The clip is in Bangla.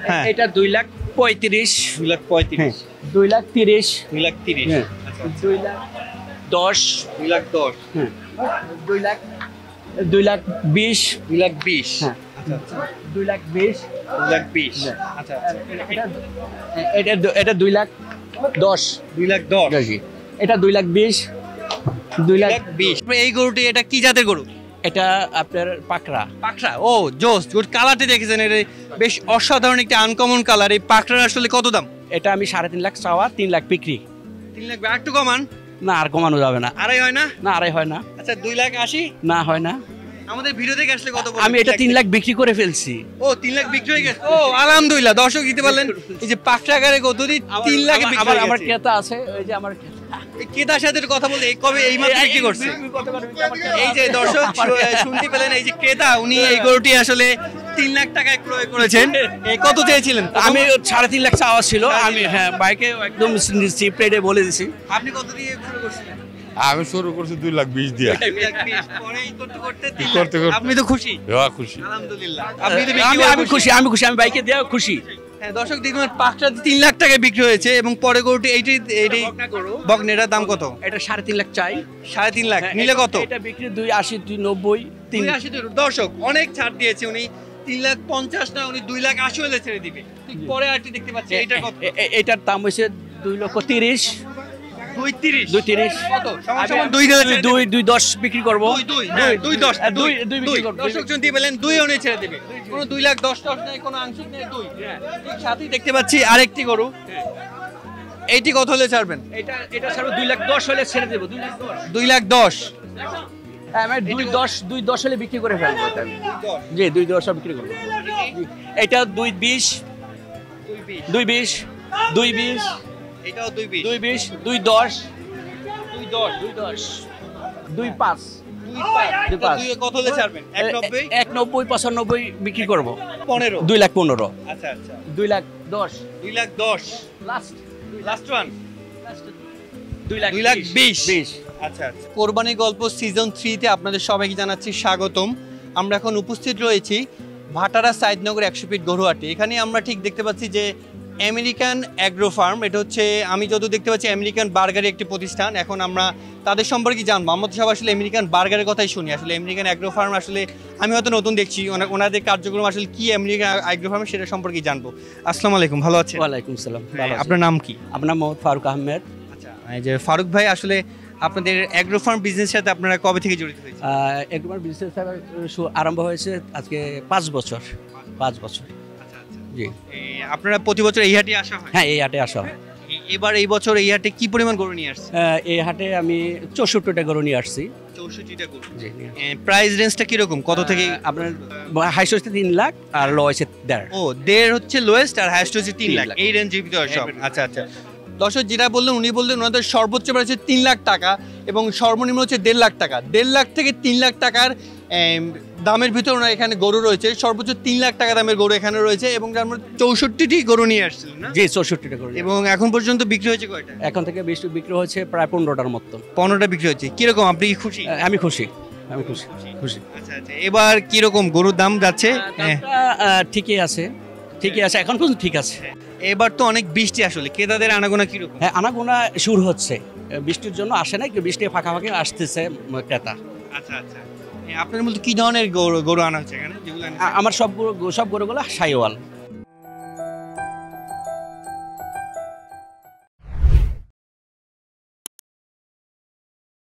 হ্যাঁ এটা 2,35,000 2,35,000 2,30,000 2,30,000 হ্যাঁ আচ্ছা 2,10,000 2,10,000 হ্যাঁ 2,20,000 2,20,000 হ্যাঁ আচ্ছা আচ্ছা 2,20,000 2,20,000 আচ্ছা আচ্ছা এটা 2,10,000 2,10,000 জি এটা 2,20,000 2,20,000 এই গরুটি এটা কি জাতের গরু? এটা আপনার পাকড়া পাকড়া। ও জোস, গুড। কালারটি দেখেছেন, এটা বেশ অসাধারণ একটা আনকমন কালার। এই পাকড়ার আসলে কত দাম? এটা আমি 3.5 লাখ চাওয়া 3 লাখ বিক্রি 3 লাখ। একটু কমান। না আর কমানো যাবে না। আড়াই হয় না? না আড়াই হয় না। আচ্ছা 2,80,000 না হয় না। আমাদের ভিডিও থেকে আসলে কত বলবো? আমি এটা 3 লাখ বিক্রি করে ফেলছি। ও 3 লাখ বিক্রি হয়ে গেছে। ও আলহামদুলিল্লাহ, দর্শক দিতে পারলেন। এই যে পাকড়া গারে কত দিন 3 লাখে বিক্রি হয়ে গেছে। আমার ক্রেতা আছে, ওই যে আমার এই ক্রেতার সাথে কথা বলতে কবে এই মাত্র বিক্রি করছে। এই যে দর্শক শুনতে পেলেন, এই যে ক্রেতা উনি এই গরুটি আসলে 3 লাখ টাকায় ক্রয় করেছেন। কত চেয়েছিলেন? আমি 3.5 লাখ চাওয়া ছিল। আমি হ্যাঁ বাইকে একদম চিপ রেটে বলে দিছি। আপনি কত দিয়ে শুরু করছিলেন? আমি শুরু করছি 2,20,000 দিয়া। আপনি তো খুশি? হ্যাঁ খুশি আলহামদুলিল্লাহ। আমি খুশি, আমি খুশি, আমি বাইকে দেওয়া খুশি। হ্যাঁ দর্শক দেখুন, পাকটা 3 লাখ টাকায় বিক্রি হয়েছে এবং পরে গরুটি এইটি বকনেটার দাম কত? এটা 3.5 লাখ চাই। 3.5 লাখ নিলে কত? এটা বিক্রি 2.80 2.90 380। দর্শক অনেক ছাড় দিয়েছে উনি। 3,50,000 না, উনি 2,80,000 হলে ছেড়ে দিবে। ঠিক পরে আরটি দেখতে পাচ্ছি এটা কত? এটার দাম হইছে 2,30,000 2.30 কত? সমান 2.10 বিক্রি করব। 2.10 2 বিক্রি করব। দর্শক শুনতে পেলেন, 2 উনি ছেড়ে দিবে। কোনো 2,10,000 নেই, কোনো আংশিক নেই, 2। ঠিক সাথেই দেখতে পাচ্ছি আরেকটি গরু। এইটি কত হলে ছাড়বেন? এটা ছাড়ো 2,10,000 হলে ছেড়ে দেব। 2,10,000 আমি 2.10 হলে বিক্রি করে ফেলবো এটা আমি। জি 2.10 বিক্রি করব। এটা 2.20 2.20 2.20 এটাও 2.20 2.20 2.10 2.10 2.5 কত হলে ছাড়বেন? 1.90 1.90 95 বিক্রি করব। 15 2,15,000 আচ্ছা আচ্ছা 2,10,000 2,10,000 লাস্ট ওয়ান 2,20,000 2,20,000 আচ্ছা আচ্ছা। কোরবানি গল্প সিজন 3 তে আপনাদের সবাইকে জানাচ্ছি স্বাগতম। আমরা এখন উপস্থিত রয়েছি ভাটারা সাইদনগর 100 ফিট গরুহাটে। এখানে আমরা ঠিক দেখতে পাচ্ছি যে আমেরিকান অ্যাগ্রো ফার্ম। এটা হচ্ছে আমি যত দেখতে পাচ্ছি আমেরিকান বার্গারের একটি প্রতিষ্ঠান। এখন আমরা তাদের সম্পর্কে জানবো। আমরা সব আসলে আমেরিকান বার্গারের কথাই শুনি। আসলে আমেরিকান অ্যাগ্রো ফার্ম আসলে আমি হয়তো নতুন দেখছি, ওনাদের কার্যক্রম আসলে কি আমেরিকান অ্যাগ্রো ফার্ম সেটা সম্পর্কে জানবো। আসসালামু আলাইকুম, ভালো আছেন? ওয়ালাইকুম সালাম। আপনার নাম কি? আপনার মোহাম্মদ ফারুক আহমেদ। আচ্ছা, এই যে ফারুক ভাই, আসলে আপনাদের অ্যাগ্রো ফার্ম বিজনেসের সাথে আপনারা কবে থেকে জড়িত হয়েছেন? অ্যাগ্রো ফার্ম বিজনেস আরম্ভ হয়েছে আজকে 5 বছর। 5 বছর। আচ্ছা আচ্ছা। জি। আপনারা প্রতি বছর এই হাটে আসা হয়? হ্যাঁ এই হাটে আসা হয়। এবার এই বছর এই হাটে কি পরিমাণ গরু নিয়ে আসছে? এই হাটে আমি 64টা গরু নিয়ে আসছি। 64টা গরু। জি। প্রাইস রেঞ্জটা কিরকম? কত থেকে? আপনার হাইস্ট হচ্ছে 3 লাখ আর লো হচ্ছে 1.5। ও 1.5 হচ্ছে লোয়েস্ট আর হাইস্ট হচ্ছে 3 লাখ। এই রেঞ্জের ভিতরে সব। আচ্ছা আচ্ছা। দর্শক যেটা বললেন, উনি বললেন ওনাদের সর্বোচ্চ প্রাইস হচ্ছে 3 লাখ টাকা এবং সর্বনিম্ন হচ্ছে 1.5 লাখ টাকা। 1.5 লাখ থেকে 3 লাখ টাকার দামের ভিতরে ওনার এখানে গরু রয়েছে। সর্বোচ্চ 3 লাখ টাকা দামের গরু এখানে রয়েছে এবং তার মধ্যে 64টি গরু নিয়ে আসছিলেন না? জি 64টা গরু। এবং এখন পর্যন্ত বিক্রি হয়েছে কয়টা? এখন থেকে বিক্রি হয়েছে প্রায় 15টার মতো। 15টা বিক্রি হয়েছে। কিরকম, আপনি কি খুশি? আমি খুশি, আমি খুশি খুশি। আচ্ছা আচ্ছা। এবার কিরকম গরুর দাম যাচ্ছে? ঠিকই আছে, ঠিকই আছে, এখন পর্যন্ত ঠিক আছে। এবার তো অনেক বৃষ্টি, আসলে ক্রেতাদের আনাগোনা কিরকম? হ্যাঁ আনাগোনা শুরু হচ্ছে। বৃষ্টির জন্য আসে না, বৃষ্টি ফাঁকা ফাঁকা আসতেছে ক্রেতা। আচ্ছা আচ্ছা। আপনার মধ্যে কি ধরনের গরু আনা হচ্ছে এখানে? যেগুলো আমার সব গরুগুলো শাইওয়াল।